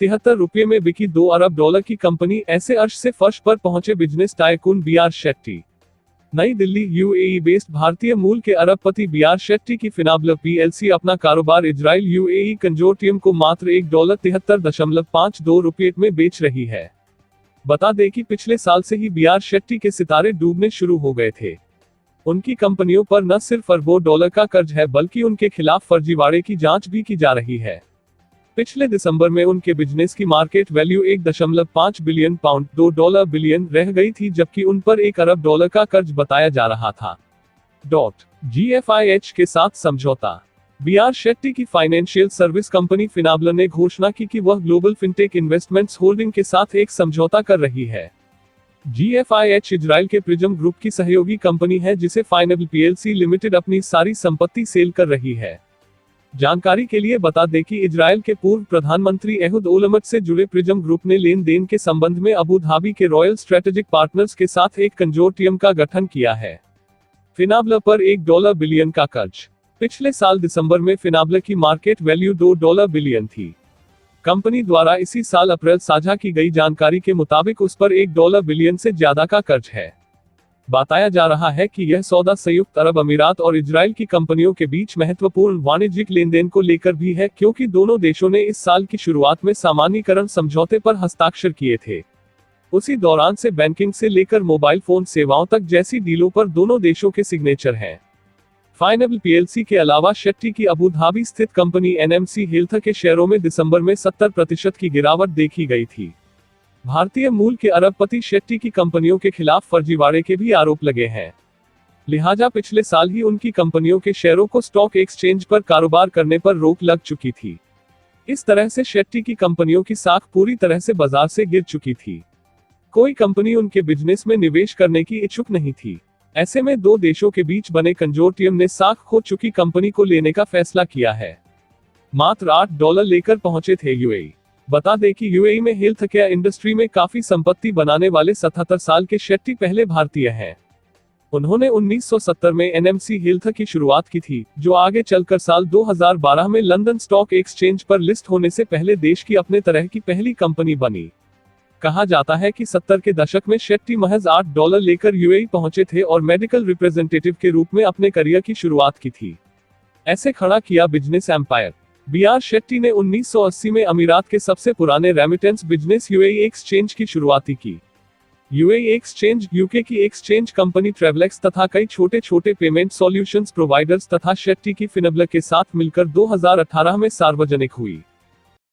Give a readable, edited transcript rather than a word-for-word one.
₹73 में बिकी $2 अरब की कंपनी। ऐसे अर्श से फर्श पर पहुंचे बिजनेस टाइकून बी.आर. शेट्टी। नई दिल्ली, यूएई बेस्ड भारतीय मूल के अरबपति बी.आर. शेट्टी की फिनाबला पीएलसी अपना कारोबार इजराइल यूएई कंजोर्टियम को मात्र $1.7352 में बेच रही है। बता दें कि पिछले साल से ही बी.आर. शेट्टी के सितारे डूबने शुरू हो गए थे। उनकी कंपनियों पर न सिर्फ अरबों डॉलर का कर्ज है, बल्कि उनके खिलाफ फर्जीवाड़े की जांच भी की जा रही है। पिछले दिसंबर में उनके बिजनेस की मार्केट वैल्यू $1.5 बिलियन $2 बिलियन रह गई थी, जबकि उन पर $1 अरब का कर्ज बताया जा रहा था। GFIH के साथ समझौता। बी.आर. शेट्टी की फाइनेंशियल सर्विस कंपनी फिनाबला ने घोषणा की कि वह ग्लोबल फिनटेक इन्वेस्टमेंट्स होल्डिंग के साथ एक समझौता कर रही है। GFIH इजराइल के प्रिज्म ग्रुप की सहयोगी कंपनी है, जिसे फाइनेबल पीएलसी लिमिटेड अपनी सारी संपत्ति सेल कर रही है। जानकारी के लिए बता दें कि इजराइल के पूर्व प्रधानमंत्री एहुद ओलमत से जुड़े प्रिज्म ग्रुप ने लेन देन के संबंध में अबू धाबी के रॉयल स्ट्रेटेजिक पार्टनर्स के साथ एक कंजोर्टियम का गठन किया है। फिनाबला पर $1 बिलियन का कर्ज। पिछले साल दिसंबर में फिनाबला की मार्केट वैल्यू $2 बिलियन थी। कंपनी द्वारा इसी साल अप्रैल साझा की गई जानकारी के मुताबिक उस पर $1 बिलियन से ज्यादा का कर्ज है। बताया जा रहा है कि यह सौदा संयुक्त अरब अमीरात और इजराइल की कंपनियों के बीच महत्वपूर्ण वाणिज्यिक लेनदेन को लेकर भी है, क्योंकि दोनों देशों ने इस साल की शुरुआत में सामान्यीकरण समझौते पर हस्ताक्षर किए थे। उसी दौरान से बैंकिंग से लेकर मोबाइल फोन सेवाओं तक जैसी डीलों पर दोनों देशों के सिग्नेचर हैं। फाइनेबल पीएलसी के अलावा शेट्टी की अबू धाबी स्थित कंपनी एनएमसी हेल्थ के शेयरों में दिसंबर में 70% की गिरावट देखी गई थी। भारतीय मूल के अरबपति शेट्टी की कंपनियों के खिलाफ फर्जीवाड़े के भी आरोप लगे हैं। लिहाजा पिछले साल ही उनकी कंपनियों के शेयरों को स्टॉक एक्सचेंज पर कारोबार करने पर रोक लग चुकी थी। इस तरह से शेट्टी की कंपनियों की साख पूरी तरह से बाजार से गिर चुकी थी। कोई कंपनी उनके बिजनेस में निवेश करने की इच्छुक नहीं थी। ऐसे में दो देशों के बीच बने कंजोर्टियम ने साख खो चुकी कंपनी को लेने का फैसला किया है। मात्र $8 लेकर पहुंचे थे यूएई। बता दें कि यूएई में हेल्थ केयर इंडस्ट्री में काफी संपत्ति बनाने वाले 77 साल के शेट्टी पहले भारतीय हैं। उन्होंने 1970 में एनएमसी हेल्थ की शुरुआत की थी, जो आगे चलकर साल 2012 में लंदन स्टॉक एक्सचेंज पर लिस्ट होने से पहले देश की अपने तरह की पहली कंपनी बनी। कहा जाता है कि 70 के दशक में शेट्टी महज $8 लेकर यूएई पहुंचे थे और मेडिकल रिप्रेजेंटेटिव के रूप में अपने करियर की शुरुआत की थी। ऐसे खड़ा किया बिजनेस एम्पायर। बी.आर. शेट्टी ने 1980 में अमीरात के सबसे पुराने रेमिटेंस बिजनेस यूएई एक्सचेंज की शुरुआत की। यूएई एक्सचेंज यूके की एक्सचेंज कंपनी ट्रेवलेक्स तथा कई छोटे छोटे पेमेंट सॉल्यूशंस प्रोवाइडर्स तथा शेट्टी की फिनाबला के साथ मिलकर 2018 में सार्वजनिक हुई।